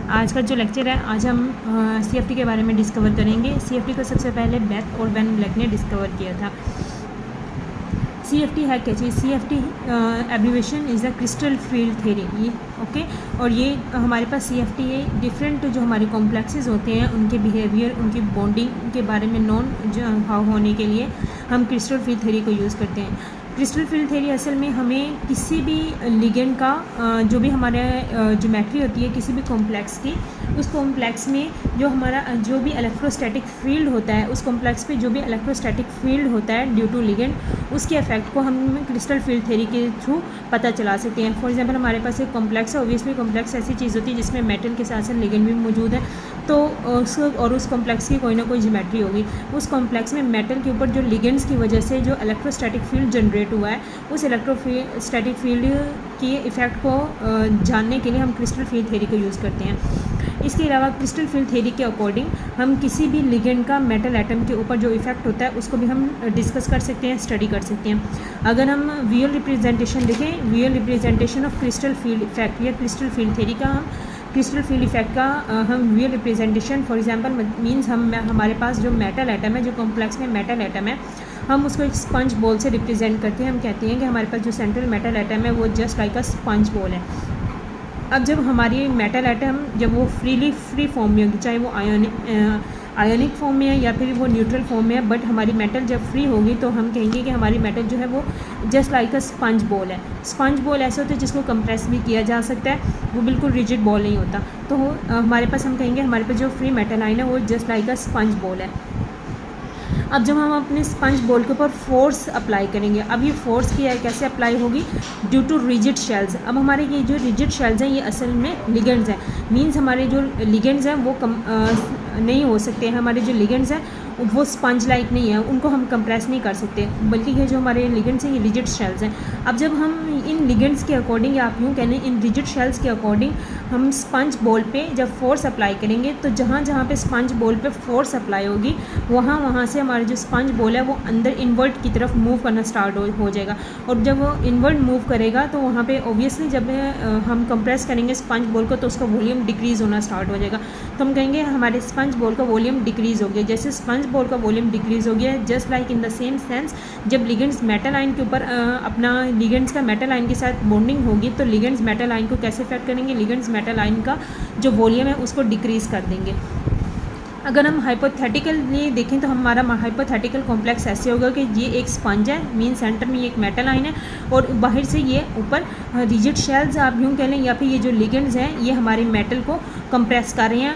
आज का जो लेक्चर है, आज हम CFT के बारे में डिस्कवर करेंगे। CFT को सबसे पहले बेथ और वैन ब्लैक ने डिस्कवर किया था। CFT है क्या चीज़? CFT abbreviation is the crystal field theory. ये ओके, और ये हमारे पास CFT है डिफरेंट जो हमारे कॉम्प्लेक्सेस होते हैं उनके बिहेवियर, उनकी बॉन्डिंग के बारे में नॉन हाउ होने के लिए हम क्रिस्टल फील्ड थ्योरी को यूज़ करते हैं। क्रिस्टल फील्ड थ्योरी असल में हमें किसी भी लिगेंड का जो भी हमारे ज्योमेट्री होती है किसी भी कॉम्प्लेक्स की, उस कॉम्प्लेक्स में जो भी इलेक्ट्रोस्टैटिक फील्ड होता है, उस कॉम्प्लेक्स पे जो भी इलेक्ट्रोस्टैटिक फील्ड होता है ड्यू टू लिगेंड, उसके इफेक्ट को हम क्रिस्टल फील्ड थ्योरी के थ्रू पता चला सकते हैं। फॉर एग्जांपल हमारे पास एक कॉम्प्लेक्स है, ऑब्वियसली कॉम्प्लेक्स ऐसी चीज़ होती है जिसमें मेटल के साथ साथ लिगेंड भी मौजूद है, तो उस कॉम्प्लेक्स की कोई ना कोई ज्योमेट्री होगी। उस कॉम्प्लेक्स में मेटल के ऊपर जो लिगेंड्स की वजह से जो इलेक्ट्रोस्टैटिक फील्ड जनरेट हुआ है, उस इलेक्ट्रोस्टैटिक फील्ड के इफ़ेक्ट को जानने के लिए हम क्रिस्टल फील्ड थ्योरी को यूज़ करते हैं। इसके अलावा क्रिस्टल फील्ड थ्योरी के अकॉर्डिंग हम किसी भी लिगेंड का मेटल एटम के ऊपर जो इफेक्ट होता है उसको भी हम डिस्कस कर सकते हैं, स्टडी कर सकते हैं। अगर हम विजुअल रिप्रेजेंटेशन देखें, visual representation of crystal field effect या क्रिस्टल फील्ड थ्योरी का क्रिस्टल फील्ड इफेक्ट का हम visual representation, for example means हमारे पास जो मेटल एटम है, जो कॉम्प्लेक्स में मेटल एटम है, हम उसको एक स्पंज बॉल से रिप्रेजेंट करते हैं। हम कहते हैं कि हमारे पास जो सेंट्रल मेटल एटम है वो जस्ट लाइक अ स्पंज बॉल है। अब जब हमारी मेटल एटम जब वो फ्री फॉर्म में होगी, चाहे वो आयोनिक फॉर्म में है या फिर वो न्यूट्रल फॉर्म में है, बट हमारी मेटल जब फ्री होगी तो हम कहेंगे कि हमारी मेटल जो है वो जस्ट लाइक अ स्पंज बॉल है। स्पंज बॉल ऐसे होते हैं जिसको कंप्रेस भी किया जा सकता है, वो बिल्कुल रिजिड बॉल नहीं होता। तो हमारे पास हम कहेंगे हमारे पास जो फ्री मेटल आइन है वो जस्ट लाइक अ स्पंज बॉल है। अब जब हम अपने स्पंज बॉल के ऊपर फोर्स अप्लाई करेंगे, अब ये फोर्स की कैसे अप्लाई होगी? Due to rigid shells. अब हमारे ये जो रिजिड शेल्स हैं ये असल में लिगेंड्स हैं, मींस हमारे जो लिगेंड्स हैं वो नहीं हो सकते हैं। हमारे जो लिगेंड्स हैं वो स्पंज लाइक नहीं है, उनको हम कंप्रेस नहीं कर सकते, बल्कि ये जो हमारे लिगेंड्स हैं ये रिजिड शेल्स हैं। अब जब हम इन लिगेंड्स के अकॉर्डिंग, या आप यूँ कह लें इन रिजिड शेल्स के अकॉर्डिंग हम स्पंज बॉल पे जब फोर्स अप्लाई करेंगे, तो जहाँ जहाँ पे स्पंज बॉल पे फोर्स अप्लाई होगी वहाँ से हमारा जो स्पंज बॉल है वो अंदर इनवर्ट की तरफ मूव करना स्टार्ट हो जाएगा। और जब वो इनवर्ट मूव करेगा तो वहाँ पे ऑब्वियसली जब हम कंप्रेस करेंगे स्पंज बॉल को तो उसका वॉल्यूम डिक्रीज़ होना स्टार्ट हो जाएगा। तो हम कहेंगे हमारे स्पंज बॉल का वॉल्यूम डिक्रीज़ हो गया। जैसे स्पंज बॉल का वॉल्यूम डिक्रीज़ हो गया, just like in the same sense जब लिगेंड्स मेटल आयन के ऊपर अपना लिगेंड्स का मेटल आयन के साथ बॉन्डिंग होगी तो लिगेंड्स मेटल आयन को कैसे इफेक्ट करेंगे? लिगेंड्स मेटल आयन का जो वॉल्यूम है उसको डिक्रीज़ कर देंगे। अगर हम हाइपोथेटिकली देखें तो हमारा हाइपोथेटिकल कॉम्प्लेक्स ऐसे होगा कि ये एक स्पंज है, मीन सेंटर में ये एक मेटल आयन है और बाहर से ये ऊपर रिजिड शेल्स आप यूँ कह लें, या फिर ये जो लिगेंड्स हैं ये हमारे मेटल को कंप्रेस कर रहे हैं,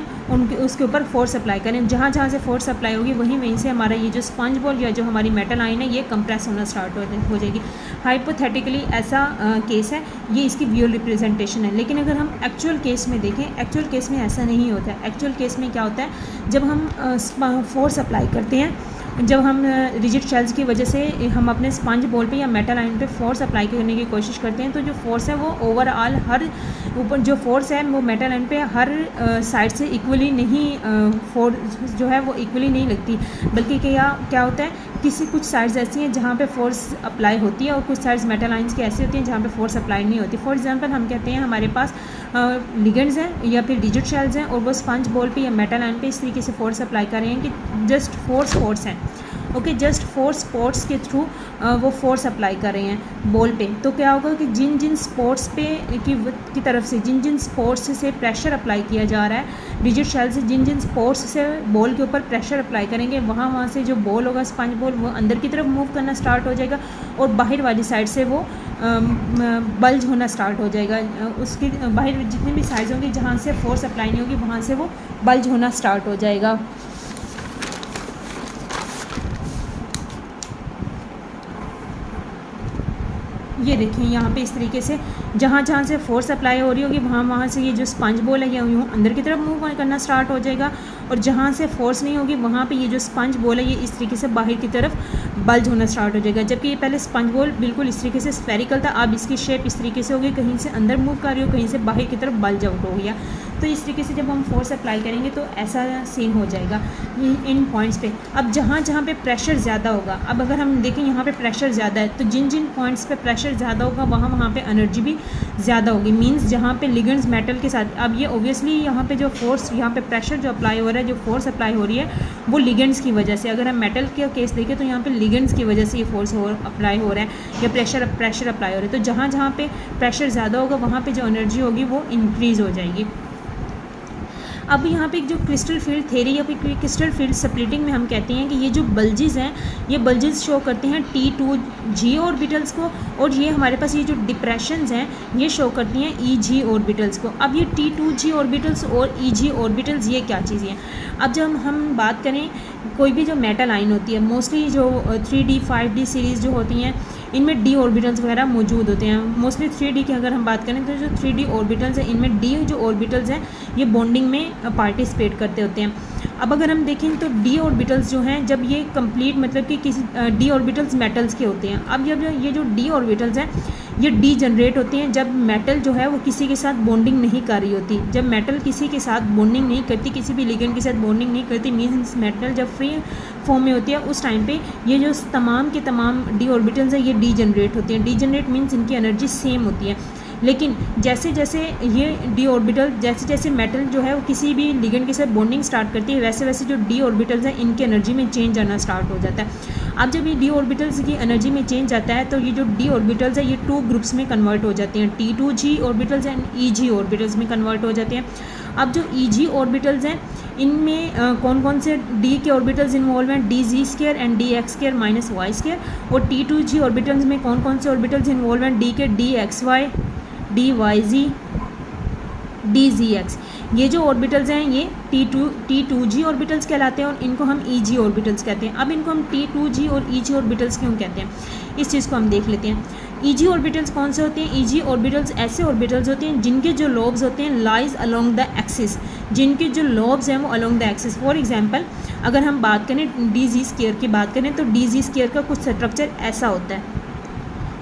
उसके ऊपर फोर्स अप्लाई करें। जहाँ जहाँ से फोर्स अप्लाई होगी वहीं से हमारा ये जो स्पंज बॉल या जो हमारी मेटल आयन है ये कंप्रेस होना स्टार्ट हो जाएगी। हाइपोथेटिकली ऐसा केस है, ये इसकी विजुअल रिप्रेजेंटेशन है। लेकिन अगर हम एक्चुअल केस में देखें, एक्चुअल केस में ऐसा नहीं होता है। एक्चुअल केस में क्या होता है, जब हम फोर्स अप्लाई करते हैं, जब हम रिजिड शेल्स की वजह से हम अपने स्पंज बॉल पे या मेटल आयन पे फोर्स अप्लाई करने की कोशिश करते हैं, तो जो फोर्स है वो ओवरऑल हर ऊपर जो फोर्स है वो मेटल आयन पे हर साइड से इक्वली नहीं, फोर्स जो है वो इक्वली नहीं लगती, बल्कि क्या होता है, कुछ साइड्स ऐसी हैं जहाँ पे फोर्स अप्लाई होती है और कुछ साइड्स मेटल आयंस की ऐसी होती हैं जहाँ पे फोर्स अप्लाई नहीं होती। फॉर एग्जांपल हम कहते हैं हमारे पास लिगेंड्स हैं या फिर रिजिड शेल्स हैं और वो स्पंज बॉल पे या मेटल आयन पे इस तरीके से फोर्स अप्लाई कर रहे हैं कि जस्ट फोर्स हैं, ओके, जस्ट फोर्स के थ्रू वो फोर्स अप्लाई कर रहे हैं बॉल पे। तो क्या होगा कि जिन जिन स्पोर्ट्स पे की तरफ से जिन स्पोर्ट्स से प्रेशर अप्लाई किया जा रहा है, रिजिड शेल से जिन स्पोर्ट्स से बॉल के ऊपर प्रेशर अप्लाई करेंगे वहाँ से जो बॉल होगा स्पंज बॉल वो अंदर की तरफ मूव करना स्टार्ट हो जाएगा और बाहर वाली साइड से वो बल्ज होना स्टार्ट हो जाएगा। उसकी बाहर जितनी भी साइड्स होंगी जहाँ से फोर्स अप्लाई नहीं होगी वहाँ से वो बल्ज होना स्टार्ट हो जाएगा। ये देखिए यहाँ पे इस तरीके से जहाँ जहाँ से फोर्स अप्लाई हो रही होगी वहाँ से ये जो स्पंज बॉल है ये यूँ अंदर की तरफ मूव करना स्टार्ट हो जाएगा और जहाँ से फोर्स नहीं होगी वहाँ पे ये जो स्पंज बॉल है ये इस तरीके से बाहर की तरफ बल्ज होना स्टार्ट हो जाएगा। जबकि ये पहले स्पंज बॉल बिल्कुल इस तरीके से स्फेरिकल था, अब इसकी शेप इस तरीके से हो गई, कहीं से अंदर मूव कर रही हो, कहीं से बाहर की तरफ बल्ज आउट हो गया। तो इस तरीके से जब हम फोर्स अप्लाई करेंगे तो ऐसा सीन हो जाएगा इन पॉइंट्स पे। अब जहाँ जहाँ पे प्रेशर ज़्यादा होगा, अब अगर हम देखें यहाँ पे प्रेशर ज़्यादा है, तो जिन जिन पॉइंट्स पे प्रेशर ज़्यादा होगा वहाँ पे एनर्जी भी ज़्यादा होगी। मींस जहाँ पे लिगेंड्स मेटल के साथ, अब ये ऑब्वियसली यहाँ पे जो फोर्स, यहाँ पे प्रेशर जो अप्लाई हो रहा है, जो फोर्स अप्लाई हो रही है वो लिगेंड्स की वजह से, अगर हम मेटल का केस देखें तो यहाँ पे लिगेंड्स की वजह से ये फोर्स अप्लाई हो रहा है या प्रेशर अप्लाई हो रहा है। तो जहाँ जहाँ पे प्रेशर ज़्यादा होगा वहाँ पे जो एनर्जी होगी वो इंक्रीज़ हो जाएगी। अब यहाँ पे जो क्रिस्टल फील्ड थ्योरी या फिर क्रिस्टल फील्ड स्प्लिटिंग में हम कहते हैं कि ये जो बल्जेस हैं, ये बल्जेस शो करते हैं T2G ऑर्बिटल्स को, और ये हमारे पास ये जो डिप्रेशंस हैं ये शो करती हैं EG ऑर्बिटल्स को। अब ये T2G ऑर्बिटल्स और EG ऑर्बिटल्स ये क्या चीज़ें हैं? अब जब हम बात करें कोई भी जो मेटल आयन होती है, मोस्टली जो 3D 5D सीरीज़ जो होती हैं इनमें D ऑर्बिटल्स वगैरह मौजूद होते हैं। मोस्टली 3D की अगर हम बात करें तो जो 3D ऑर्बिटल्स हैं इनमें D जो ऑर्बिटल्स हैं ये बॉन्डिंग में पार्टिसिपेट करते होते हैं। अब अगर हम देखें तो D ऑर्बिटल्स जो हैं जब ये कंप्लीट मतलब कि किसी D ऑर्बिटल्स मेटल्स के होते हैं। अब जब ये जो D ऑर्बिटल्स हैं ये डी जनरेट होते हैं जब मेटल जो है वो किसी के साथ बॉन्डिंग नहीं कर रही होती। जब मेटल किसी के साथ बॉन्डिंग नहीं करती, किसी भी लिगेंड के साथ बॉन्डिंग नहीं करती, मीन्स मेटल जब फ्री फॉर्म में होती है उस टाइम पे ये जो तमाम के तमाम डी ऑर्बिटल्स हैं ये डी जनरेट होती हैं। डी जनरेट मीन्स इनकी एनर्जी सेम होती है, लेकिन जैसे जैसे ये डी ऑर्बिटल जैसे जैसे मेटल जो है वो किसी भी लिगेंड के साथ बॉन्डिंग स्टार्ट करती है वैसे वैसे जो डी ऑर्बिटल्स हैं इनकी एनर्जी में चेंज आना स्टार्ट हो जाता है। अब जब ये डी ऑर्बिटल्स की एनर्जी में चेंज आता है तो ये जो डी ऑर्बिटल्स है ये 2 ग्रुप्स में कन्वर्ट हो जाते हैं, T2G orbitals and EG orbitals में कन्वर्ट हो जाते हैं। अब जो EG ऑर्बिटल्स हैं इनमें कौन कौन से D के ऑर्बिटल्स इन्वॉल्व हैं, DZ² and DX² minus Y², और T2G ऑर्बिटल्स में कौन कौन से ऑर्बिटल्स इन्वॉल्व हैं, D के DXY, DYZ, DZX। ये जो ऑर्बिटल्स हैं ये T2G ऑर्बिटल्स कहलाते हैं और इनको हम EG ऑर्बिटल्स कहते हैं। अब इनको हम T2G और EG ऑर्बिटल्स क्यों कहते हैं इस चीज़ को हम देख लेते हैं। EG ऑर्बिटल्स कौन से होते हैं? EG ऑर्बिटल्स ऐसे ऑर्बिटल्स होते हैं जिनके जो लोब्स होते हैं लाइज अलोंग द एक्सिस, जिनके जो लोब्स हैं वो along the axis. For example अगर हम बात करें DZ² की बात करें तो DZ² का कुछ स्ट्रक्चर ऐसा होता है।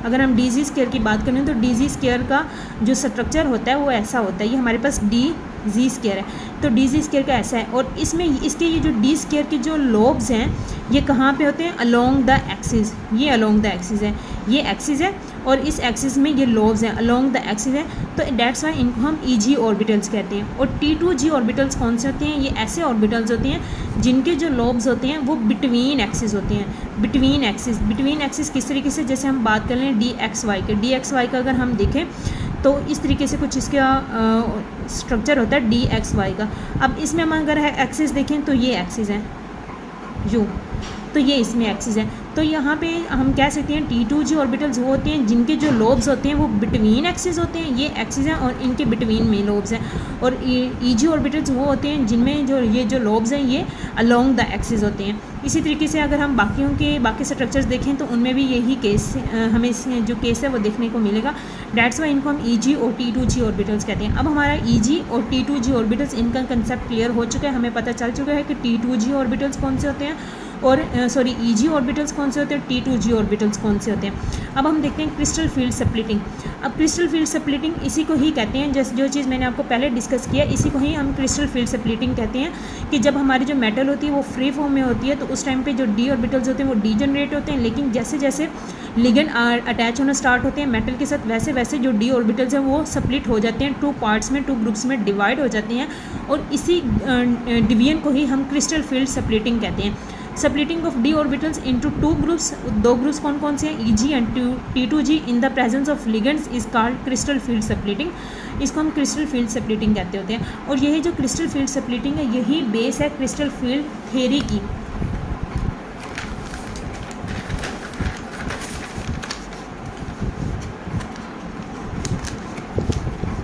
अगर हम DZ² की बात करें तो DZ² का जो स्ट्रक्चर होता है वो ऐसा होता है। ये हमारे पास DZ² है तो DZ² का ऐसा है, और इसमें इसके ये जो D² के जो लोब्स हैं ये कहाँ पे होते हैं? Along the axis. ये अलोंग द एक्सिस है, ये एक्सिस है और इस एक्सिस में ये लोब्स हैं, अलोंग द एक्सिस है, तो डेट्स वाई इनको हम EG ऑर्बिटल्स कहते हैं। और T2G ऑर्बिटल्स कौन से होते हैं? ये ऐसे ऑर्बिटल्स होते हैं जिनके जो लोब्स होते हैं वो बिटवीन एक्सिस होते हैं। बिटवीन एक्सिस किस तरीके से? जैसे हम बात कर लें DXY का अगर हम देखें तो इस तरीके से कुछ इसका स्ट्रक्चर होता है DXY का। अब इसमें हम अगर एक्सिस देखें तो ये एक्सिस है U, तो ये इसमें एक्सिस है। तो यहाँ पे हम कह सकते हैं T2G ऑर्बिटल्स वो होते हैं जिनके जो लोब्स होते हैं वो बिटवीन एक्सिस होते हैं, ये एक्सिस हैं और इनके बिटवीन में लोब्स हैं। और EG ऑर्बिटल्स वो होते हैं जिनमें जो ये जो लोब्स हैं ये अलोंग द एक्सिस होते हैं। इसी तरीके से अगर हम बाकी स्ट्रक्चर्स देखें तो उनमें भी यही केस हमें जो केस है वो देखने को मिलेगा। डेट्स वाई इनको हम EG और T2G ऑर्बिटल्स कहते हैं। अब हमारा EG और T2G ऑर्बिटल्स इनका कंसेप्ट क्लियर हो चुका है, हमें पता चल चुका है कि T2G ऑर्बिटल्स कौन से होते हैं और EG ऑर्बिटल्स कौन से होते हैं, T2G ऑर्बिटल्स कौन से होते हैं। अब हम देखते हैं क्रिस्टल फील्ड स्प्लिटिंग। अब क्रिस्टल फील्ड स्प्लिटिंग इसी को ही कहते हैं, जैसे जो चीज़ मैंने आपको पहले डिस्कस किया इसी को ही हम क्रिस्टल फील्ड स्प्लिटिंग कहते हैं कि जब हमारी जो मेटल होती है वो फ्री फॉर्म में होती है तो उस टाइम पे जो D ऑर्बिटल्स होते हैं वो डी जनरेट होते हैं, लेकिन जैसे जैसे लिगेंड अटैच होना स्टार्ट होते हैं मेटल के साथ वैसे वैसे जो D ऑर्बिटल्स हैं वो स्प्लिट हो जाते हैं, 2 पार्ट्स में 2 ग्रुप्स में डिवाइड हो जाते हैं, और इसी डिवीजन को ही हम क्रिस्टल फील्ड स्प्लिटिंग कहते हैं। Splitting of D orbitals into 2 groups, 2 groups कौन कौन से हैं? EG and T2G in the presence of ligands is called crystal field splitting. इसको हम क्रिस्टल फील्ड स्प्लिटिंग कहते होते हैं। और यही जो क्रिस्टल फील्ड स्प्लिटिंग है यही बेस है क्रिस्टल फील्ड थ्योरी की।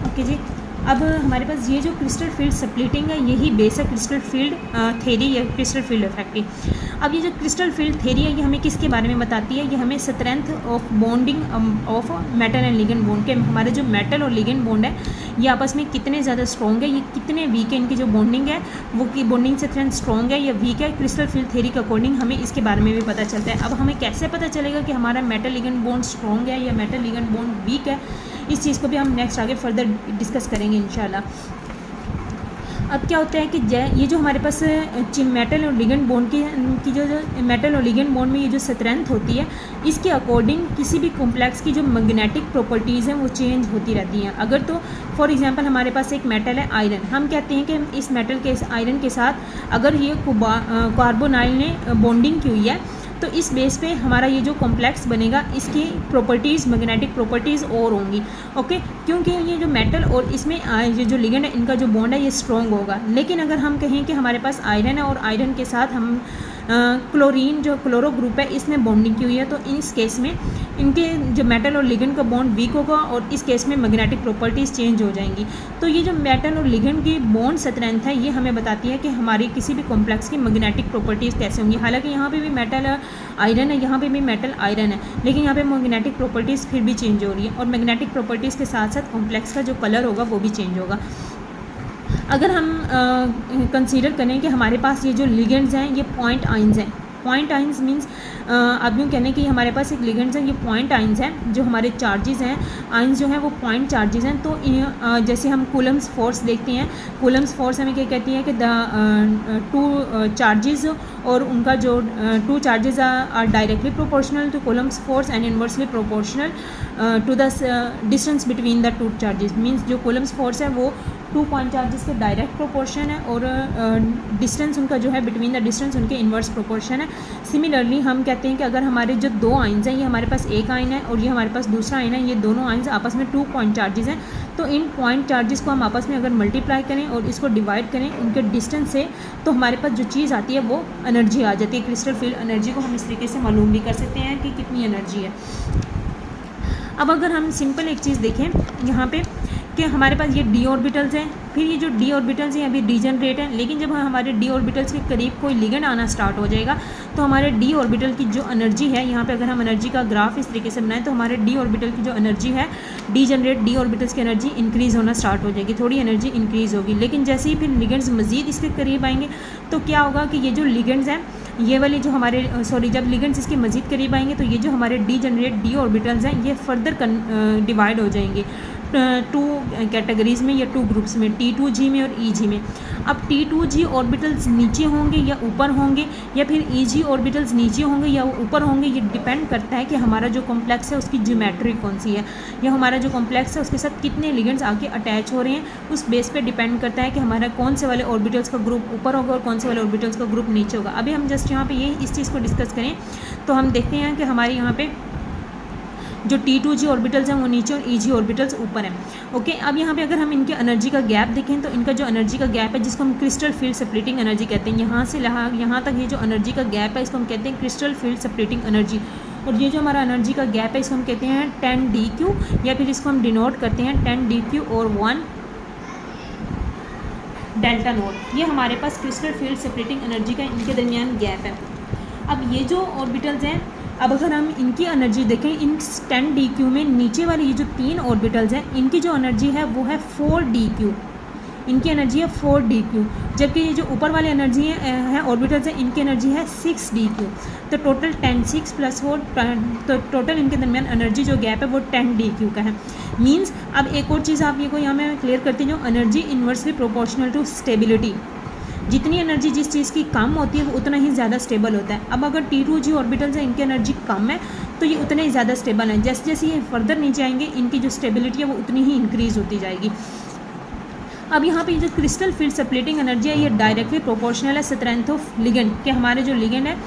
ओके जी, अब हमारे पास ये जो क्रिस्टल फील्ड स्प्लिटिंग है यही बेस है क्रिस्टल फील्ड थ्योरी या क्रिस्टल फील्ड इफेक्ट की। अब ये जो क्रिस्टल फील्ड थ्योरी है ये हमें किसके बारे में बताती है? ये हमें strength of bonding of metal and ligand bond के, हमारे जो मेटल और लिगेंड बॉन्ड है ये आपस में कितने ज़्यादा स्ट्रॉन्ग है, ये कितने वीक है, इनकी जो बॉन्डिंग है वो की बॉन्डिंग स्ट्रेंथ स्ट्रॉन्ग है या वीक है। क्रिस्टल फील्ड थ्योरी के अकॉर्डिंग हमें इसके बारे में भी पता चलता है। अब हमें कैसे पता चलेगा कि हमारा मेटल लिगेंड बॉन्ड स्ट्रॉन्ग है या मेटल लिगेंड बॉन्ड वीक है, इस चीज़ को भी हम नेक्स्ट आगे फर्दर डिस्कस करेंगे इंशाल्लाह। अब क्या होता है कि ये जो हमारे पास मेटल और लिगेंड बॉन्ड की जो मेटल और लिगेंड बॉन्ड में ये जो स्ट्रेंथ होती है, इसके अकॉर्डिंग किसी भी कॉम्प्लेक्स की जो मैग्नेटिक प्रॉपर्टीज़ हैं वो चेंज होती रहती हैं। अगर तो फॉर एग्जांपल हमारे पास एक मेटल है आयरन, हम कहते हैं कि इस मेटल के आयरन के साथ अगर ये कार्बोनाइल ने बॉन्डिंग की हुई है तो इस बेस पे हमारा ये जो कॉम्प्लेक्स बनेगा इसकी प्रॉपर्टीज़ मैग्नेटिक प्रॉपर्टीज़ और होंगी। ओके, क्योंकि ये जो मेटल और इसमें ये जो लिगेंड है इनका जो बॉन्ड है ये स्ट्रॉन्ग होगा। लेकिन अगर हम कहें कि हमारे पास आयरन है और आयरन के साथ हम क्लोरीन जो क्लोरो ग्रुप है इसने बॉन्डिंग की हुई है, तो इस केस में इनके जो मेटल और लिगेंड का बॉन्ड वीक होगा और इस केस में मैग्नेटिक प्रॉपर्टीज़ चेंज हो जाएंगी। तो ये जो मेटल और लिगेंड की बॉन्ड स्ट्रेंथ है ये हमें बताती है कि हमारी किसी भी कॉम्प्लेक्स की मैग्नेटिक प्रॉपर्टीज़ कैसे होंगी। हालांकि यहाँ पे भी मेटल आयरन है, यहाँ पे भी मेटल आयरन है, लेकिन यहाँ पे मैग्नेटिक प्रॉपर्टीज़ फिर भी चेंज हो रही है और मैग्नेटिक प्रॉपर्टीज़ के साथ साथ कॉम्प्लेक्स का जो कलर होगा वो भी चेंज होगा। अगर हम कंसीडर करें कि हमारे पास ये जो लिगेंड्स हैं ये पॉइंट आइंस हैं। पॉइंट आइंस मीन्स अब यूँ कहने कि हमारे पास एक लिगेंड्स हैं, ये पॉइंट आइंस हैं, जो हमारे चार्जेस हैं, आइंस जो हैं वो पॉइंट चार्जेस हैं। तो जैसे हम कूलम्स फोर्स देखते हैं, कूलम्स फोर्स हमें क्या कहती है कि टू चार्जेस और उनका जो two charges are directly proportional to Coulomb's force and inversely proportional to the distance between the two charges. Means जो कूलम्स फोर्स है वो 2 पॉइंट चार्जेस के डायरेक्ट प्रोपोर्शन है और डिस्टेंस उनका जो है बिटवीन द डिस्टेंस उनके इन्वर्स प्रोपोर्शन है। सिमिलरली हम कहते हैं कि अगर हमारे जो दो आइंस हैं, ये हमारे पास एक आइन है और ये हमारे पास दूसरा आइन है, ये दोनों आइंस आपस में 2 पॉइंट चार्जेस हैं, तो इन पॉइंट चार्जेस को हम आपस में अगर मल्टीप्लाई करें और इसको डिवाइड करें उनके डिस्टेंस से, तो हमारे पास जो चीज़ आती है वो एनर्जी आ जाती है। क्रिस्टल फील्ड एनर्जी को हम इस तरीके से मालूम भी कर सकते हैं कि कितनी एनर्जी है। अब अगर हम सिंपल एक चीज़ देखें यहाँ पे कि हमारे पास ये डी ऑर्बिटल्स हैं, फिर ये जो डी ऑर्बिटल्स हैं अभी डीजनरेट हैं, लेकिन जब हमारे डी ऑर्बिटल्स के करीब कोई लिगेंड आना स्टार्ट हो जाएगा तो हमारे डी ऑर्बिटल की जो एनर्जी है, यहाँ पे अगर हम एनर्जी का ग्राफ इस तरीके से बनाएं तो हमारे डी ऑर्बिटल की जो एनर्जी है, डीजनरेट डी ऑर्बिटल्स की एनर्जी इंक्रीज़ होना स्टार्ट हो जाएगी, थोड़ी एनर्जी इंक्रीज़ होगी। लेकिन जैसे ही फिर लिगेंड्स मज़ीद इसके करीब आएंगे तो क्या होगा कि ये जो लिगेंड्स हैं, ये वाले जो हमारे जब लिगेंड्स इसके मज़ीद करीब आएंगे तो ये जो हमारे डीजनरेट डी ऑर्बिटल्स हैं ये फर्दर डिवाइड हो जाएंगे 2 कैटेगरीज़ में या 2 ग्रुप्स में, T2G में और EG में। अब T2G ऑर्बिटल्स नीचे होंगे या ऊपर होंगे, या फिर EG ऑर्बिटल्स नीचे होंगे या ऊपर होंगे, ये डिपेंड करता है कि हमारा जो कॉम्प्लेक्स है उसकी ज्योमेट्री कौन सी है, या हमारा जो कॉम्प्लेक्स है उसके साथ कितने लिगेंड्स आके अटैच हो रहे हैं, उस बेस पे डिपेंड करता है कि हमारा कौन से वाले ऑर्बिटल्स का ग्रुप ऊपर होगा और कौन से वाले ऑर्बिटल्स का ग्रुप नीचे होगा। अभी हम जस्ट यहाँ पे ये इस चीज़ को डिस्कस करें तो हम देखते हैं कि हमारे यहाँ पे जो T2G ऑर्बिटल्स हैं वो नीचे और EG ऑर्बिटल्स ऊपर हैं। ओके, अब यहाँ पे अगर हम इनके एनर्जी का गैप देखें तो इनका जो एनर्जी का गैप है जिसको हम क्रिस्टल फील्ड सेपरेटिंग एनर्जी कहते हैं, यहाँ से यहाँ तक ये जो एनर्जी का गैप है इसको हम कहते हैं क्रिस्टल फील्ड सेपरेटिंग एनर्जी। और ये जो हमारा एनर्जी का गैप है इसको हम कहते हैं 10dq, या फिर इसको हम डिनोट करते हैं 10dq और 1 डेल्टा नोट। ये हमारे पास क्रिस्टल फील्ड सेपरेटिंग एनर्जी का इनके दरमियान गैप है। अब ये जो ऑर्बिटल्स हैं, अब अगर हम इनकी एनर्जी देखें, इन 10dq में नीचे वाले ये जो 3 ऑर्बिटल्स हैं इनकी जो एनर्जी है वो है 4dq, इनकी एनर्जी है 4dq, जबकि ये जो ऊपर वाले एनर्जी है ऑर्बिटल्स हैं इनकी एनर्जी है 6dq। तो टोटल 10 6 + 4, तो टोटल इनके दरमियान एनर्जी जो गैप है वो 10dq का है। मीन्स अब एक और चीज़ आप ये को यहाँ मैं क्लियर करती हूँ, जो energy inversely proportional to stability, जितनी एनर्जी जिस चीज़ की कम होती है वो उतना ही ज़्यादा स्टेबल होता है। अब अगर T2G ऑर्बिटल्स हैं इनकी एनर्जी कम है तो ये उतने ही ज़्यादा स्टेबल हैं, जैसे जैसे ये फर्दर नीचे आएंगे इनकी जो स्टेबिलिटी है वो उतनी ही इंक्रीज़ होती जाएगी। अब यहाँ पे जो क्रिस्टल फील्ड सेपरेटिंग एनर्जी है ये डायरेक्टली प्रोपोर्शनल है स्ट्रेंथ ऑफ लिगेंड के, हमारे जो लिगेंड है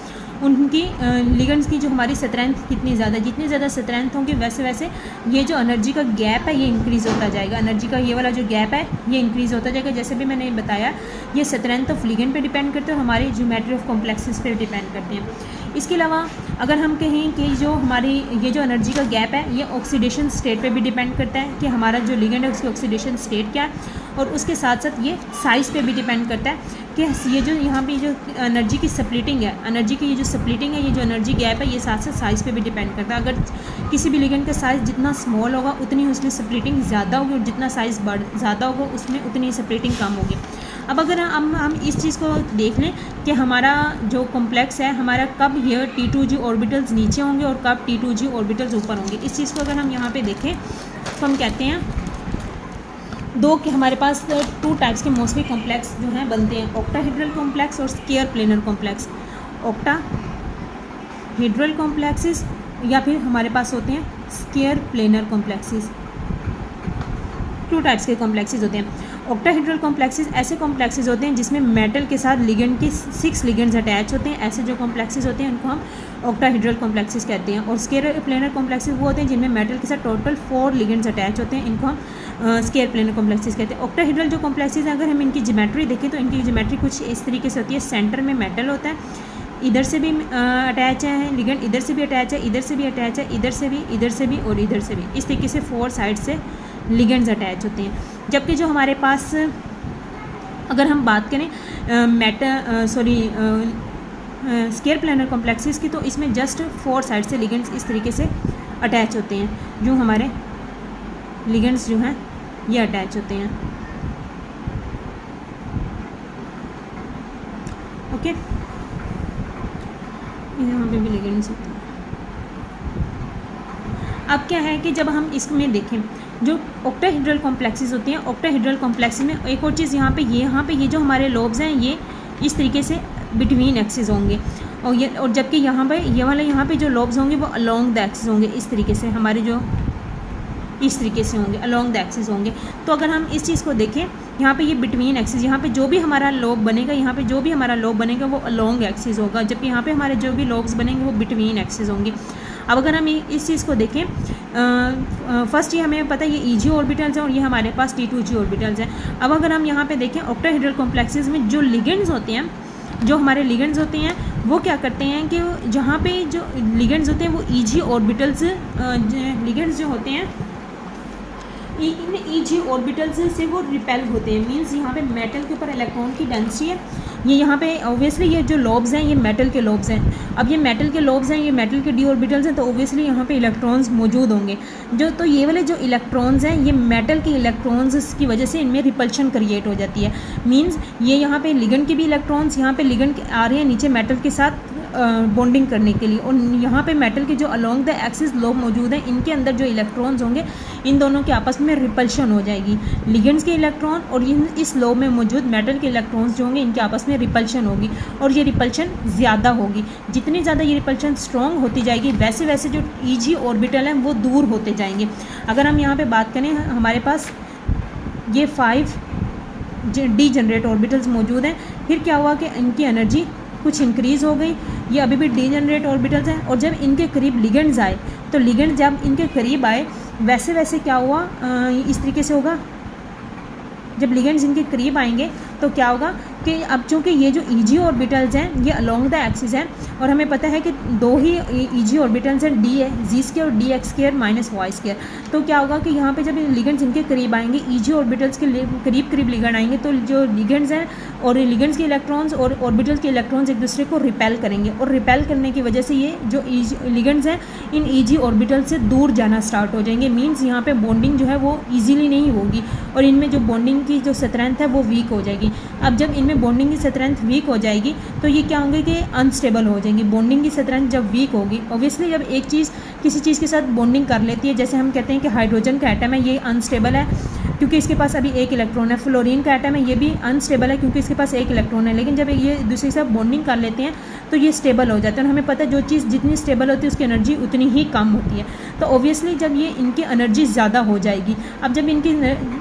उनकी लिगेंड्स की जो हमारी स्ट्रेंथ कितनी ज़्यादा, जितनी ज़्यादा स्ट्रेंथ होंगी वैसे वैसे ये जो एनर्जी का गैप है ये इंक्रीज़ होता जाएगा। एनर्जी का ये वाला जो गैप है ये इंक्रीज़ होता जाएगा। जैसे भी मैंने बताया ये स्ट्रेंथ ऑफ लिगेंड पे डिपेंड करते हैं और हमारी ज्योमेट्री ऑफ कॉम्प्लेक्सेस पे डिपेंड करते हैं। इसके अलावा अगर हम कहें कि जो हमारी ये जो एनर्जी का गैप है ये ऑक्सीडेशन स्टेट पे भी डिपेंड करता है कि हमारा जो लिगेंड है उसकी ऑक्सीडेशन स्टेट क्या है, और उसके साथ साथ ये साइज़ पे भी डिपेंड करता है कि ये जो यहाँ पे जो एनर्जी की स्प्लिटिंग है, एनर्जी की ये जो स्प्लिटिंग है, ये जो एनर्जी गैप है ये साथ साथ साइज़ पे भी डिपेंड करता है। अगर किसी भी लिगेंड का साइज़ जितना स्मॉल होगा उतनी उसमें स्प्लिटिंग ज़्यादा होगी, और जितना साइज़ ज़्यादा होगा उसमें उतनी स्प्लिटिंग कम होगी। अब अगर हम इस चीज़ को देख लें कि हमारा जो कॉम्प्लेक्स है हमारा कब ये T2G ऑर्बिटल्स नीचे होंगे और कब T2G ऑर्बिटल्स ऊपर होंगे, इस चीज़ को अगर हम यहाँ पे देखें तो हम कहते हैं दो के हमारे पास 2 टाइप्स के मोस्टली कॉम्प्लेक्स जो हैं बनते हैं, ऑक्टाहेड्रल कॉम्प्लेक्स और square planar complex. Octahedral complexes या फिर हमारे पास होते हैं स्क्वायर प्लेनर कॉम्प्लेक्सेस। 2 टाइप्स के कॉम्प्लेक्सेस होते हैं। ऑक्टाहेड्रल कॉम्प्लेक्सेस ऐसे कॉम्प्लेक्सेस होते हैं जिसमें मेटल के साथ लिगेंड के 6 लिगेंड्स अटैच होते हैं। ऐसे जो कॉम्प्लेक्सेस होते हैं उनको हम ऑक्टाहेड्रल कॉम्प्लेक्सेस कहते हैं। और स्क्वायर प्लेनर कॉम्प्लेक्सेस वो होते हैं जिनमें मेटल के साथ टोटल 4 लिगेंड्स अटैच होते हैं, इनको हम स्क्वायर प्लेनर कॉम्प्लेक्सेस कहते हैं। ऑक्टाहेड्रल जो कॉम्प्लेक्सेस हैं, अगर हम इनकी ज्योमेट्री देखें तो इनकी ज्योमेट्री कुछ इस तरीके से होती है। सेंटर में मेटल होता है, इधर से भी अटैच है लिगेंड, इधर से भी अटैच है, इधर से भी अटैच है, इधर से भी, इधर से भी और इधर से भी। इस तरीके से 4 साइड से लिगेंड्स अटैच होते हैं। जबकि जो हमारे पास अगर हम बात करें स्क्वायर प्लेनर कॉम्प्लेक्सेस की, तो इसमें जस्ट 4 साइड से लिगेंड्स इस तरीके से अटैच होते हैं। जो हमारे लिगेंड्स जो हैं ये अटैच होते हैं। ओके, यहाँ पे भी लिगेंड्स होते हैं। अब क्या है कि जब हम इसमें देखें जो ऑक्टाहेड्रल कॉम्प्लेक्सेस होती हैं, ऑक्टाहेड्रल कॉम्प्लेक्सेस में एक और चीज़ यहाँ पे ये जो हमारे लोब्स हैं ये इस तरीके से बिटवीन एक्सिस होंगे, और जबकि यहाँ पे ये वाले यहाँ पे जो लोब्स होंगे वो अलोंग द एक्सिस होंगे। इस तरीके से हमारे जो इस तरीके से होंगे, अलोंग द एक्सिस होंगे। तो अगर हम इस चीज़ को देखें, यहाँ पे ये बिटवीन एक्सिस, यहाँ पे जो भी हमारा लोब बनेगा, यहाँ पे जो भी हमारा लोब बनेगा वो अलोंग एक्सिस होगा, जबकि यहाँ पे हमारे जो भी लोब्स बनेंगे वो बिटवीन एक्सिस होंगे। अब अगर हम इस चीज़ को देखें, फर्स्ट ये हमें पता है ये ईजी ऑर्बिटल्स हैं और ये हमारे पास T2G ऑर्बिटल्स हैं। अब अगर हम यहाँ पे देखें ऑक्टाहेड्रल कॉम्प्लेक्सेस में जो लिगेंड्स होते हैं, जो हमारे लिगेंड्स होते हैं वो क्या करते हैं कि जहाँ पे जो लिगेंड्स होते हैं वो ईजी ऑर्बिटल्स लिगेंड्स जो होते हैं इन ईजी ऑर्बिटल्स से वो रिपेल होते हैं। मींस यहाँ पे मेटल के ऊपर इलेक्ट्रॉन की डेंसिटी है, ये यहाँ पे ऑब्वियसली ये जो लोब्स हैं ये मेटल के लोब्स हैं। अब ये मेटल के लोब्स हैं, ये मेटल के डी ऑर्बिटल्स हैं, तो ऑब्वियसली यहाँ पे इलेक्ट्रॉन्स मौजूद होंगे। तो ये वाले जो इलेक्ट्रॉन्स हैं ये मेटल के इलेक्ट्रॉन्स की वजह से इनमें रिपल्शन क्रिएट हो जाती है। मींस ये यहाँ पे लिगेंड के भी इलेक्ट्रॉन्स यहाँ पे लिगेंड आ रहे हैं नीचे मेटल के साथ बॉन्डिंग करने के लिए, और यहाँ पे मेटल के जो अलोंग द एक्सिस लोब मौजूद हैं इनके अंदर जो इलेक्ट्रॉन्स होंगे इन दोनों के आपस में रिपल्शन हो जाएगी। लिगेंड्स के इलेक्ट्रॉन और इस लोब में मौजूद मेटल के इलेक्ट्रॉन्स जो होंगे इनके आपस में रिपल्शन होगी, और ये रिपल्शन ज़्यादा होगी। जितनी ज़्यादा ये रिपल्शन स्ट्रॉन्ग होती जाएगी वैसे वैसे जो ईजी ऑर्बिटल हैं वो दूर होते जाएंगे। अगर हम यहाँ पर बात करें, हमारे पास ये 5 डीजनरेट ऑर्बिटल्स मौजूद हैं। फिर क्या हुआ कि इनकी एनर्जी कुछ इंक्रीज़ हो गई, ये अभी भी डीजनरेट ऑर्बिटल्स हैं। और जब इनके करीब लिगेंड्स आए, तो लिगेंड जब इनके करीब आए वैसे वैसे क्या हुआ, इस तरीके से होगा। जब लिगेंड्स इनके करीब आएंगे तो क्या होगा कि अब चूँकि ये जो ईजी ऑर्बिटल्स हैं ये अलोंग द एक्सिस हैं, और हमें पता है कि 2 ही ईजी ऑर्बिटल्स हैं, डी है Z² और DX² - Y²। तो क्या होगा कि यहाँ पे जब लिगेंड्स इनके करीब आएंगे, ईजी ऑर्बिटल्स के करीब करीब लिगेंड आएंगे, तो जो लिगेंड्स हैं और लिगेंड्स के इलेक्ट्रॉन्स और ऑर्बिटल्स के इलेक्ट्रॉन्स एक दूसरे को रिपेल करेंगे, और रिपेल करने की वजह से ये जो लिगेंड्स हैं इन ईजी ऑर्बिटल से दूर जाना स्टार्ट हो जाएंगे। मीन्स यहाँ पे बॉन्डिंग जो है वो ईजीली नहीं होगी, और इनमें जो बॉन्डिंग की जो स्ट्रेंथ है वो वीक हो जाएगी। अब जब इनमें बॉन्डिंग की स्ट्रेंथ वीक हो जाएगी तो ये क्या होंगे कि अनस्टेबल हो जाएंगी। बॉन्डिंग की स्ट्रेंथ जब वीक होगी, ऑब्वियसली जब एक चीज़ किसी चीज़ के साथ बॉन्डिंग कर लेती है, जैसे हम कहते हैं कि हाइड्रोजन का एटम है ये अनस्टेबल है क्योंकि इसके पास अभी 1 इलेक्ट्रॉन है। फ्लोरीन का एटम है ये भी अनस्टेबल है क्योंकि इसके पास 1 इलेक्ट्रॉन है। लेकिन जब ये दूसरे के साथ बॉन्डिंग कर लेते हैं तो ये स्टेबल हो जाते हैं, और हमें पता है जो चीज़ जितनी स्टेबल होती है उसकी एनर्जी उतनी ही कम होती है। तो ऑब्वियसली जब ये इनकी एनर्जी ज़्यादा हो जाएगी, अब जब इनकी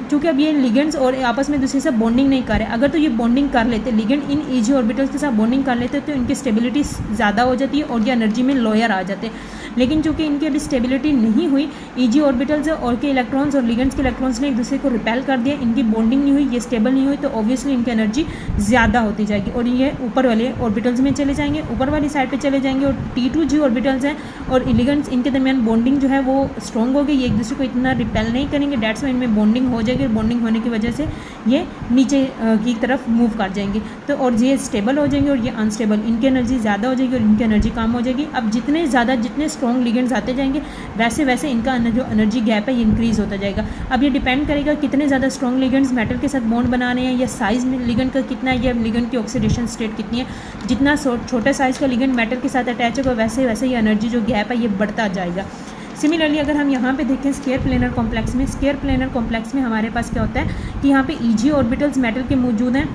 चूँकि अब ये लिगेंड्स और आपस में दूसरे से बॉन्डिंग नहीं कर रहे, अगर तो ये बॉन्डिंग कर लेते, लिगेंड इन ईजी ऑर्बिटल्स के साथ बॉन्डिंग कर लेते तो इनकी स्टेबिलिटी ज़्यादा हो जाती है और ये एनर्जी में लोअर आ जाते। लेकिन चूँकि इनकी अभी स्टेबिलिटी नहीं हुई, ईजी ऑर्बिटल्स और के इलेक्ट्रॉन्स और लिगेंड्स के इलेक्ट्रॉन्स ने एक दूसरे को रिपेल कर दिया, इनकी बॉन्डिंग नहीं हुई, ये स्टेबल नहीं हुई, तो ऑब्वियसली इनकी एनर्जी ज़्यादा होती जाएगी और ये ऊपर वाले ऑर्बिटल्स में चले जाएंगे, ऊपर वाली साइड पे चले जाएंगे। और T2G ऑर्बिटल्स हैं और लिगेंड्स इनके दरमियान बॉन्डिंग जो है वो स्ट्रॉन्ग होगी, ये एक दूसरे को इतना रिपेल नहीं करेंगे, डेट्स में इनमें बॉन्डिंग हो जाएगी। बॉन्डिंग होने की वजह से ये नीचे की तरफ मूव कर जाएंगे, तो और ये स्टेबल हो जाएंगे और ये अनस्टेबल, इनकी एनर्जी ज़्यादा हो जाएगी और इनकी एनर्जी कम हो जाएगी। अब जितने स्ट्रॉन्ग लिगेंड्स आते जाएंगे वैसे वैसे इनका जो एनर्जी गैप है ये इंक्रीज़ होता जाएगा। अब ये डिपेंड करेगा कितने ज़्यादा स्ट्रॉन्ग लिगेंड्स मेटल के साथ बॉन्ड बना रहे हैं, या साइज़ में लिगेंड का कितना है, या लिगेंड की ऑक्सीडेशन स्टेट कितनी है। जितना छोटे साइज़ का लिगेंड मेटल के साथ अटैच होगा वैसे वैसे ये एनर्जी जो गैप है ये बढ़ता जाएगा। सिमिलरली अगर हम यहाँ पे देखें स्क्वायर प्लेनर कॉम्प्लेक्स में, स्क्वायर प्लेनर कॉम्प्लेक्स में हमारे पास क्या होता है कि यहाँ पे Eg ऑर्बिटल्स मेटल के मौजूद हैं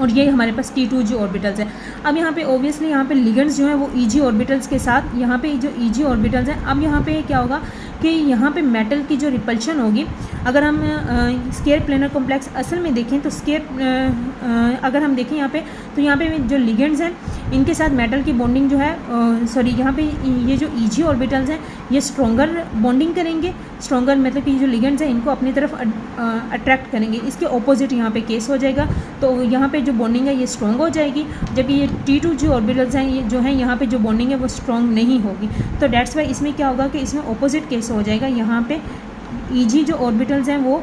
और ये हमारे पास T2G ऑर्बिटल्स है। अब यहाँ पे ऑब्वियसली यहाँ पे लिगेंड्स जो है वो Eg ऑर्बिटल्स के साथ, यहाँ पे जो Eg ऑर्बिटल्स हैं, अब यहाँ पे क्या होगा कि यहाँ पे मेटल की जो रिपल्शन होगी, अगर हम स्क्वायर प्लेनर कॉम्प्लेक्स असल में देखें तो अगर हम देखें यहाँ पे तो यहाँ पे जो लिगेंड्स हैं इनके साथ मेटल की बॉन्डिंग जो है यहाँ पे ये जो Eg ऑर्बिटल्स हैं ये स्ट्रॉन्गर बॉन्डिंग करेंगे, स्ट्रॉन्गर मतलब कि जो लिगेंड्स हैं इनको अपनी तरफ अट्रैक्ट करेंगे। इसके ऑपोजिट यहाँ पे केस हो जाएगा, तो यहाँ पे जो बॉन्डिंग है ये स्ट्रॉन्ग हो जाएगी, जबकि ये T2G ऑर्बिटल्स हैं ये जो है यहाँ पे जो बॉन्डिंग है वो स्ट्रॉन्ग नहीं होगी। तो डेट्स वाई इसमें क्या होगा कि इसमें ऑपोजिट केस हो जाएगा, यहाँ पे Eg जो ऑर्बिटल्स हैं वो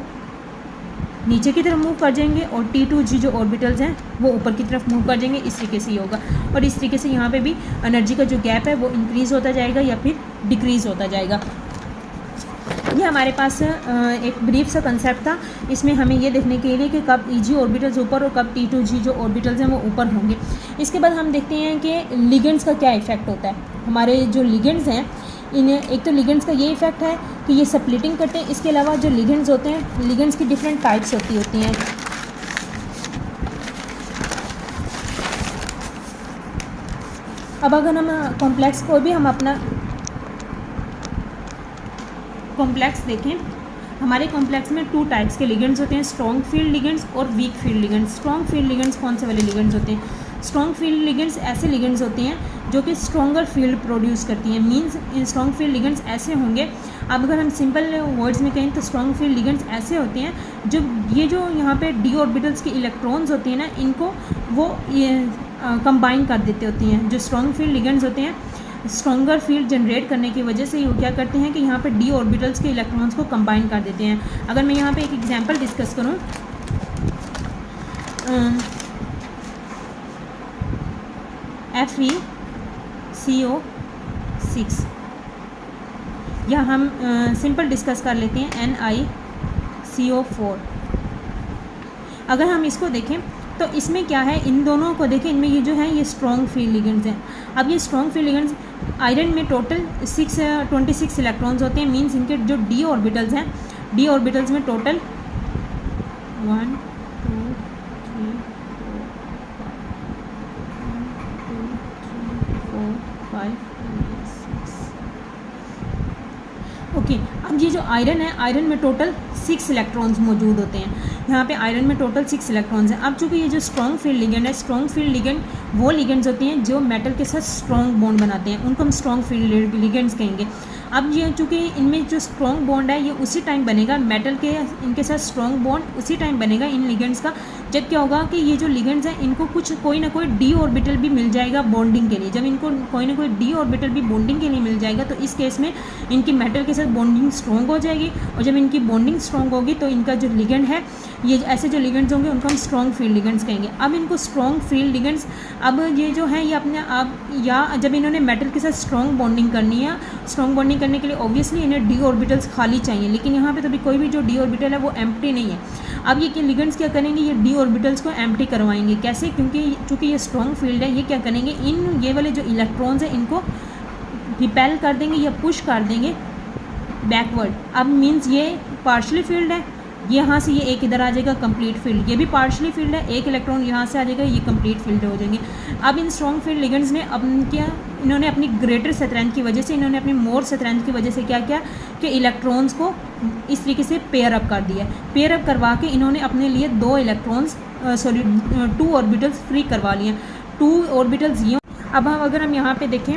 नीचे की तरफ मूव कर जाएंगे और T2G जो ऑर्बिटल्स हैं वो ऊपर की तरफ मूव कर जाएंगे। इस तरीके से ही होगा और इस तरीके से यहाँ पे भी एनर्जी का जो गैप है वो इंक्रीज़ होता जाएगा या फिर डिक्रीज़ होता जाएगा। ये हमारे पास एक ब्रीफ सा कंसेप्ट था, इसमें हमें ये देखने के लिए कि कब Eg ऑर्बिटल्स ऊपर और कब T2G जो ऑर्बिटल्स हैं वो ऊपर होंगे। इसके बाद हम देखते हैं कि लिगेंड्स का क्या इफ़ेक्ट होता है। हमारे जो लिगेंड्स हैं इन्हें, एक तो लिगेंड्स का ये इफ़ेक्ट है कि ये सप्लिटिंग करते हैं, इसके अलावा जो लिगेंड्स होते हैं, लिगेंड्स की डिफरेंट टाइप्स होती हैं। अब अगर हम कॉम्प्लेक्स को भी हम अपना कॉम्प्लेक्स देखें, हमारे कॉम्प्लेक्स में 2 टाइप्स के लिगेंड्स होते हैं, स्ट्रॉन्ग फील्ड लिगेंड्स और weak field ligands. Strong field ligands कौन से वाले लिगेंड्स होते हैं? स्ट्रॉन्ग फील्ड लिगेंड्स ऐसे लिगेंड्स होते हैं जो कि स्ट्रॉन्गर फील्ड प्रोड्यूस करती हैं। मींस स्ट्रॉन्ग फील्ड लिगेंड्स ऐसे होंगे, अब अगर हम सिंपल वर्ड्स में कहें तो स्ट्रॉन्ग फील्ड लिगेंड्स ऐसे होते हैं जो ये जो यहाँ पे डी ऑर्बिटल्स के इलेक्ट्रॉन्स होते हैं ना, इनको वो कंबाइन कर देते होती हैं। जो स्ट्रॉन्ग फील्ड लिगेंड्स होते हैं स्ट्रॉन्गर फील्ड जनरेट करने की वजह से ये क्या करते हैं कि यहाँ पे डी ऑर्बिटल्स के इलेक्ट्रॉन्स को कंबाइन कर देते हैं। अगर मैं यहाँ पे एक एग्जांपल डिस्कस करूँ, FeCO6 या हम सिंपल डिस्कस कर लेते हैं NiCO4। अगर हम इसको देखें तो इसमें क्या है, इन दोनों को देखें, इनमें ये जो है ये स्ट्रॉन्ग फील्ड लिगेंड्स हैं। अब ये स्ट्रॉन्ग फील्ड लिगेंड्स आयरन में टोटल 26 इलेक्ट्रॉन्स होते हैं। मींस इनके जो डी ऑर्बिटल्स हैं, डी ऑर्बिटल्स में टोटल 1 2 3 4 5 6। ओके, अब ये जो आयरन है, आयरन में टोटल 6 इलेक्ट्रॉन्स मौजूद होते हैं। यहाँ पे आयरन में टोटल 6 इलेक्ट्रॉन्स हैं। अब चूँकि ये जो स्ट्रॉन्ग फील्ड लिगेंड है, स्ट्रॉन्ग फील्ड लिगेंड वो लिगेंड्स होते हैं जो मेटल के साथ स्ट्रॉन्ग बॉन्ड बनाते हैं, उनको हम स्ट्रॉन्ग फील्ड लिगेंड्स कहेंगे। अब ये चूँकि इनमें जो स्ट्रॉन्ग बॉन्ड है ये उसी टाइम बनेगा, मेटल के इनके साथ स्ट्रॉन्ग बॉन्ड उसी टाइम बनेगा इन लिगेंड्स का, जब क्या होगा कि ये जो लिगेंड्स हैं इनको कोई ना कोई डी ऑर्बिटल भी मिल जाएगा बॉन्डिंग के लिए। जब इनको कोई ना कोई डी ऑर्बिटल भी बॉन्डिंग के लिए मिल जाएगा तो इस केस में इनकी मेटल के साथ बॉन्डिंग स्ट्रॉन्ग हो जाएगी, और जब इनकी बॉन्डिंग स्ट्रॉन्ग होगी तो इनका जो लिगेंड है, ये ऐसे जो लिगेंड्स होंगे उनको हम स्ट्रॉन्ग फील्ड लिगेंड्स कहेंगे। अब इनको स्ट्रॉन्ग फील्ड लिगेंड्स, अब ये जो है ये अपने आप, या जब इन्होंने मेटल के साथ स्ट्रॉन्ग बॉन्डिंग करनी है, स्ट्रॉन्ग बॉन्डिंग करने के लिए ऑब्वियसली इन्हें डी ऑर्बिटल्स खाली चाहिए, लेकिन यहाँ पे तो भी कोई भी जो डी ऑर्बिटल है वो एम्प्टी नहीं है। अब ये लिगेंड्स क्या करेंगे, ये डी ऑर्बिटल्स को एम्प्टी करवाएंगे। कैसे? क्योंकि चूँकि ये स्ट्रॉन्ग फील्ड है, ये क्या करेंगे, इन ये वाले जो इलेक्ट्रॉन्स हैं इनको रिपेल कर देंगे या पुश कर देंगे बैकवर्ड। अब मीन्स ये पार्शली फील्ड है, यहाँ से ये एक इधर आ जाएगा कंप्लीट फील्ड, ये भी पार्शली फील्ड है, एक इलेक्ट्रॉन यहाँ से आ जाएगा, ये कंप्लीट फील्ड हो जाएंगे। अब इन स्ट्रॉन्ग फील्ड लिगेंड्स ने इन्होंने अपनी ग्रेटर स्ट्रेंथ की वजह से, इन्होंने अपनी मोर स्ट्रेंथ की वजह से क्या किया कि इलेक्ट्रॉन्स को इस तरीके से पेयर अप कर दिया। पेयर अप करवा के इन्होंने अपने लिए 2 ऑर्बिटल्स फ्री करवा लिए, 2 ऑर्बिटल्स ये। अब अगर हम यहाँ पे देखें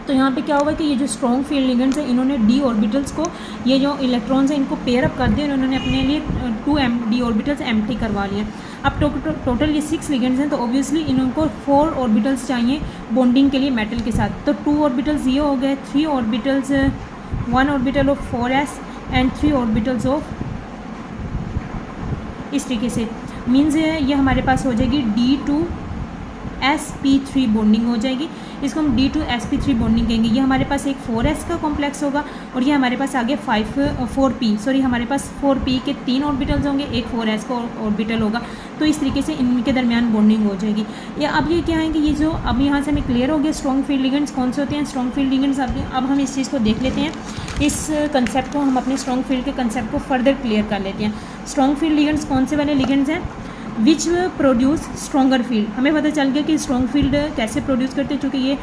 तो यहाँ पे क्या होगा कि ये जो स्ट्रॉन्ग फील्ड लिगेंड्स हैं इन्होंने डी ऑर्बिटल्स को, ये जो इलेक्ट्रॉन्स हैं इनको पेयर अप कर दिया, उन्होंने अपने लिए 2 डी ऑर्बिटल्स एम्प्टी करवा लिए। अब टोटल ये 6 लिगेंड्स हैं, तो ऑब्वियसली इनको 4 ऑर्बिटल्स चाहिए बॉन्डिंग के लिए मेटल के साथ। तो 2 ऑर्बिटल्स ये हो गए, 3 orbitals, 1 orbital of 4s and 3 orbitals of, इस तरीके से। मीन्स ये हमारे पास हो जाएगी D2sp3 बॉन्डिंग हो जाएगी। इसको हम D2sp3 बॉन्डिंग कहेंगे। ये हमारे पास एक 4s का कॉम्प्लेक्स होगा और ये हमारे पास आगे 4p सॉरी हमारे पास 4p के 3 ऑर्बिटल्स होंगे, एक 4s का ऑर्बिटल होगा। तो इस तरीके से इनके दरमियान बॉन्डिंग हो जाएगी। या अब ये क्या है कि ये जो अब यहाँ से हमें क्लियर हो गया स्ट्रॉन्ग फील्ड लिगेंड्स कौन से होते हैं। स्ट्रॉन्ग फील्ड लिगेंड्स अब हम इस चीज़ को देख लेते हैं, इस कंसेप्ट को हम अपने स्ट्रॉन्ग फील्ड के कंसेप्ट को फर्दर क्लियर कर लेते हैं। स्ट्रॉन्ग फील्ड लिगेंड्स कौन से वाले लिगेंड्स हैं विच प्रोड्यूस स्ट्रॉन्गर फील्ड। हमें पता चल गया कि स्ट्रॉन्ग फील्ड कैसे प्रोड्यूस करते हैं, क्योंकि ये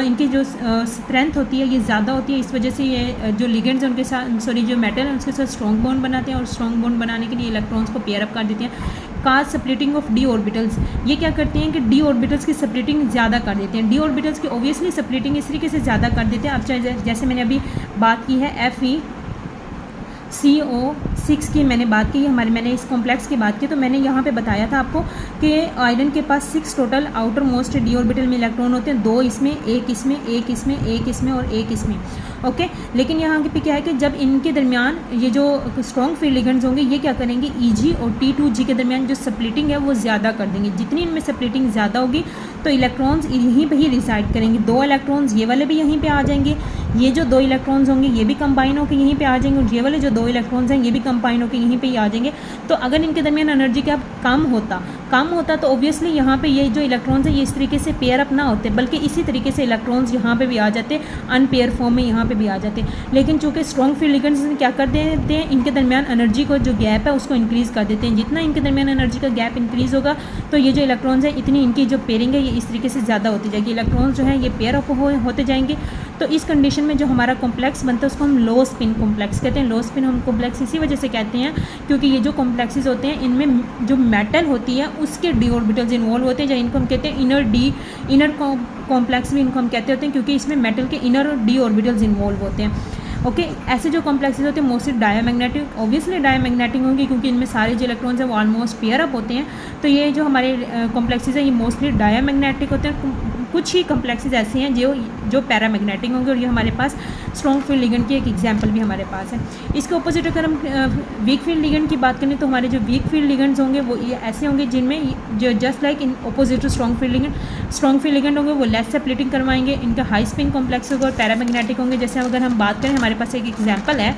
इनकी जो स्ट्रेंथ होती है ये ज़्यादा होती है, इस वजह से ये जो लिगेंड्स हैं उनके साथ सॉरी जो मेटल है उसके साथ स्ट्रॉन्ग बॉन्ड बनाते हैं और स्ट्रॉन्ग बॉन्ड बनाने के लिए इलेक्ट्रॉन्स को पेयर अप कर देते हैं। काज स्प्लिटिंग ऑफ डी ऑर्बिटल्स, ये क्या करते हैं कि डी ऑर्बिटल्स की स्प्लिटिंग ज़्यादा कर देते हैं। डी ऑर्बिटल्स की ऑब्वियसली स्प्लिटिंग इस तरीके से ज़्यादा कर देते हैं। अब चाहे जैसे मैंने अभी बात की है FeCO6 की मैंने बात की, मैंने इस कॉम्प्लेक्स की बात की, तो मैंने यहाँ पे बताया था आपको कि आयरन के पास 6 total outer most D orbital में इलेक्ट्रॉन होते हैं, 2 इसमें, एक इसमें, एक इसमें, एक इसमें और एक इसमें। ओके, लेकिन यहाँ पे क्या है कि जब इनके दरमियान ये जो स्ट्रॉन्ग फील्ड लिगेंड्स होंगे ये क्या करेंगे Eg और T2G के दरमियान जो स्प्लिटिंग है वो ज़्यादा कर देंगे। जितनी इनमें स्प्लिटिंग ज़्यादा होगी तो इलेक्ट्रॉन्स यहीं पे ही रिसाइड करेंगे। 2 इलेक्ट्रॉन्स ये वाले भी यहीं पे आ जाएंगे, ये जो 2 इलेक्ट्रॉन्स होंगे ये भी कंबाइन होकर यहीं पे आ जाएंगे और ये वाले जो 2 इलेक्ट्रॉन्स हैं ये भी कंबाइन होकर यहीं पे ही आ जाएंगे। तो अगर इनके दरमियान एनर्जी का कम होता तो ऑब्वियसली यहाँ पे ये जो इलेक्ट्रॉन्स हैं ये इस तरीके से पेयर अप ना होते, बल्कि इसी तरीके से इलेक्ट्रॉन्स यहाँ पे भी आ जाते, अनपेयर फॉर्म में यहाँ पे भी आ जाते। लेकिन चूँकि स्ट्रॉन्ग फील्ड लिगेंड्स क्या कर देते हैं, इनके दरमियान एनर्जी को जो गैप है उसको इंक्रीज़ कर देते हैं। जितना इनके दरमियान एनर्जी का गैप इंक्रीज़ होगा तो ये जो इलेक्ट्रॉन्स है इतनी इनकी जो पेयरिंग है ये इस तरीके से ज़्यादा होती जाएगी, इलेक्ट्रॉन्स जो है ये पेयर अप होते जाएंगे। तो इस कंडीशन में जो हमारा कॉम्प्लेक्स बनता है उसको हम लो स्पिन कॉम्प्लेक्स कहते हैं। लो स्पिन हम कॉम्प्लेक्स इसी वजह से कहते हैं क्योंकि ये जो कॉम्प्लेक्सेस होते हैं इनमें जो मेटल होती है उसके डी ऑर्बिटल्स इन्वॉल्व होते हैं, या इनको हम कहते हैं इनर कॉम्प्लेक्स भी इनको हम कहते होते हैं क्योंकि इसमें मेटल के इनर डी ऑर्बिटल्स इन्वॉल्व होते हैं। ओके, ऐसे जो कॉम्प्लेक्सेस होते हैं मोस्टली डायमैग्नेटिक, ऑब्वियसली डायमैग्नेटिक होंगे क्योंकि इनमें सारे जो इलेक्ट्रॉन्स हैं वो ऑलमोस्ट पेयर अप होते हैं। तो ये जो हमारे कॉम्प्लेक्सेस हैं ये मोस्टली डायमैग्नेटिक होते हैं। कुछ ही कॉम्प्लेक्सेस ऐसे हैं जो पैरामैग्नेटिक होंगे और ये हमारे पास स्ट्रॉन्ग फील्ड लिगेंड की एक एग्जांपल भी हमारे पास है। इसके ऑपोजिट अगर हम वीक फील्ड लिगेंड की बात करें तो हमारे जो वीक फील्ड लिगेंड्स होंगे वो ये ऐसे होंगे जिनमें जो just like in opposite to strong field ligand होंगे वो लेस स्प्लिटिंग करवाएंगे, इनका हाई स्पिन कॉम्प्लेक्स होगा और पैरामैग्नेटिक होंगे। जैसे अगर हम बात करें हमारे पास एक एग्जाम्पल है,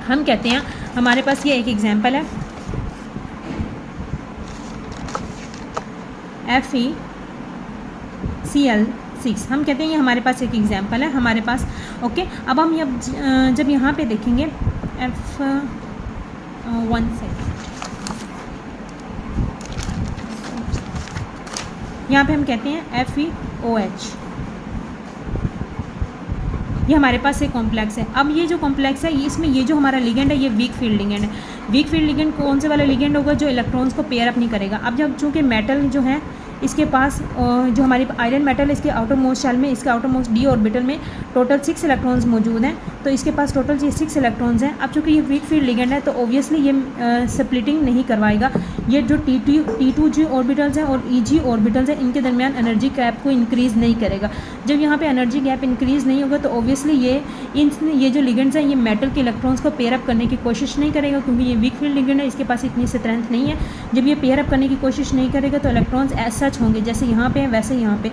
हम कहते हैं हमारे पास ये एक एग्जाम्पल है FeCl6, हम कहते हैं ये हमारे पास एक एग्जाम्पल है हमारे पास। ओके, अब हम जब यहाँ पे देखेंगे F1 से यहाँ पे हम कहते हैं FeOH, ये हमारे पास एक कॉम्प्लेक्स है। अब ये जो कॉम्प्लेक्स है इसमें ये जो हमारा लिगेंड है ये वीक फील्ड लिगेंड है। वीक फील्ड लिगेंड कौन से वाला लिगेंड होगा, जो इलेक्ट्रॉन्स को पेयर अप नहीं करेगा। अब जब चूँकि मेटल जो है इसके पास जो हमारी आयरन मेटल है इसके आउटर मोस्ट शेल में, इसके आउटर मोस्ट डी ऑर्बिटल में टोटल 6 इलेक्ट्रॉन्स मौजूद हैं, तो इसके पास टोटल ये 6 इलेक्ट्रॉन्स हैं। अब चूँकि ये वीक फील्ड लिगेंड है तो ऑब्वियसली ये स्प्लिटिंग नहीं करवाएगा। ये जो T2G ऑर्बिटल्स हैं और Eg ऑर्बिटल्स हैं इनके दरमियान एनर्जी गैप को इंक्रीज़ नहीं करेगा। जब यहाँ पे एनर्जी गैप इंक्रीज़ नहीं होगा तो ऑब्वियसली ये जो लिगेंड्स हैं ये मेटल के इलेक्ट्रॉन्स को पेयर अप करने की कोशिश नहीं करेगा क्योंकि ये वीक फील्ड लिगेंड है, इसके पास इतनी स्ट्रेंथ नहीं है। जब ये पेयर अप करने की कोशिश नहीं करेगा तो इलेक्ट्रॉन्स एज सच होंगे, जैसे यहाँ पे है वैसे यहाँ पे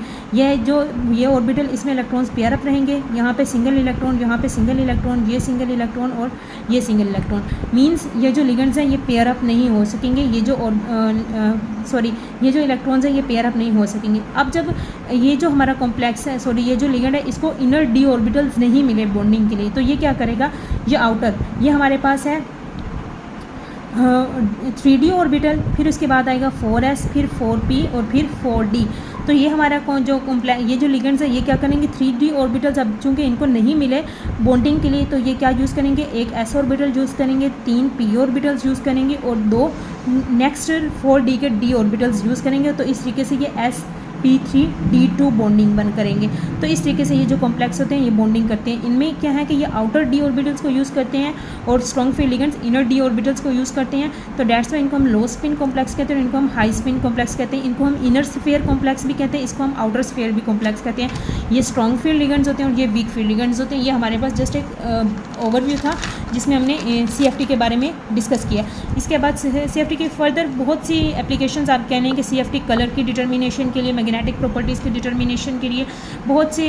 ये ऑर्बिटल इसमें इलेक्ट्रॉन्स पेयर अप रहेंगे। यहाँ पे सिंगल इलेक्ट्रॉन, यहाँ पे सिंगल इलेक्ट्रॉन, ये सिंगल इलेक्ट्रॉन और ये सिंगल इलेक्ट्रॉन, मींस ये जो लिगेंड्स हैं ये पेयर अप नहीं हो सकेंगे। ये जो इलेक्ट्रॉन्स हैं ये पेयर अप नहीं हो सकेंगे। अब जब ये जो हमारा कॉम्प्लेक्स है ये जो लिगेंड है इसको इनर डी ऑर्बिटल्स नहीं मिले बॉन्डिंग के लिए, तो ये क्या करेगा, ये आउटर ये हमारे पास है 3d ऑर्बिटल, फिर उसके बाद आएगा 4s, फिर 4p और फिर 4d। तो ये हमारा ये जो लिगेंड्स है ये क्या करेंगे, 3d ऑर्बिटल्स अब चूँकि इनको नहीं मिले बॉन्डिंग के लिए तो ये क्या यूज़ करेंगे, एक s ऑर्बिटल यूज़ करेंगे, 3 p ऑर्बिटल्स यूज़ करेंगे और 2 नेक्स्ट 4d के d ऑर्बिटल्स यूज़ करेंगे। तो इस तरीके से ये sp3d2 बॉन्डिंग बन करेंगे। तो इस तरीके से ये जो कॉम्प्लेक्स होते हैं ये बॉन्डिंग करते हैं। इनमें क्या है कि ये आउटर डी ऑर्बिटल्स को यूज़ करते हैं और strong field ligands inner D orbitals को यूज़ करते हैं। तो डेट्स वाई इनको हम लो स्पिन कॉम्प्लेक्स कहते हैं, इनको हम हाई स्पिन कॉम्प्लेक्स कहते हैं, इनको हम इनर स्फीयर कॉम्प्लेक्स भी कहते हैं, इसको हम आउटर स्फीयर भी कॉम्प्लेक्स कहते हैं। ये स्ट्रॉन्ग फील्ड लिगेंड्स होते हैं और ये वीक फील्ड लिगेंड्स होते हैं। ये हमारे पास जस्ट एक ओवरव्यू था जिसमें हमने CFT के बारे में डिस्कस किया। इसके बाद CFT के फर्दर बहुत सी एप्लीकेशंस आप कह लें कि CFT कलर की डिटर्मिनेशन के लिए, मैग्नेटिक प्रॉपर्टीज़ की डिटर्मिनेशन के लिए बहुत से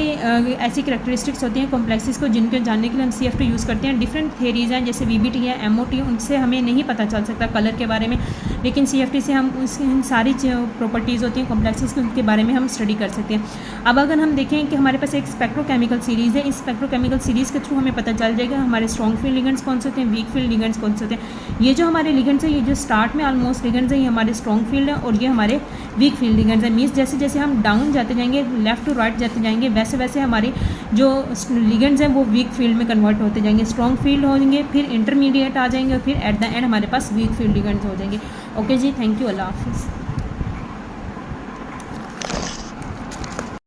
ऐसी करैक्टरिस्टिक्स होती हैं कॉम्प्लेक्सेस को जिनके जानने के लिए हम CFT यूज़ करते हैं। डिफरेंट थियरीज़ हैं जैसे VBT है, MOT, उनसे हमें नहीं पता चल सकता कलर के बारे में, लेकिन CFT से हम इन सारी प्रॉपर्टीज़ होती हैं कॉम्प्लेक्सेस की, उनके बारे में हम स्टडी कर सकते हैं। अब अगर हम देखें कि हमारे पास एक स्पेक्ट्रोकेमिकल सीरीज़ है, इस स्पेक्ट्रोकेमिकल सीरीज़ के थ्रू हमें पता चल जाएगा हमारे स्ट्रॉन्ग फील्ड लिगेंड्स कौन से होते हैं, वीक फील्ड लिगेंड्स कौन से होते हैं। ये जो हमारे लिगेंड्स हैं, ये जो स्टार्ट में ऑलमोस्ट लिगेंड्स हैं, ये हमारे स्ट्रॉन्ग फील्ड है और ये हमारे वीक फील्ड लिगेंड्स हैं। मीन्स जैसे जैसे हम डाउन जाते जाएंगे, लेफ्ट टू राइट जाते जाएंगे, वैसे वैसे हमारे जो लिगेंड्स हैं वो वीक फील्ड में कन्वर्ट होते जाएंगे, स्ट्रॉन्ग फील्ड होंगे, फिर इंटरमीडिएट आ जाएंगे और फिर एट द एंड हमारे पास वीक फील्ड लिगेंड्स हो जाएंगे। ओके जी, थैंक यू, अल्लाह हाफिज़।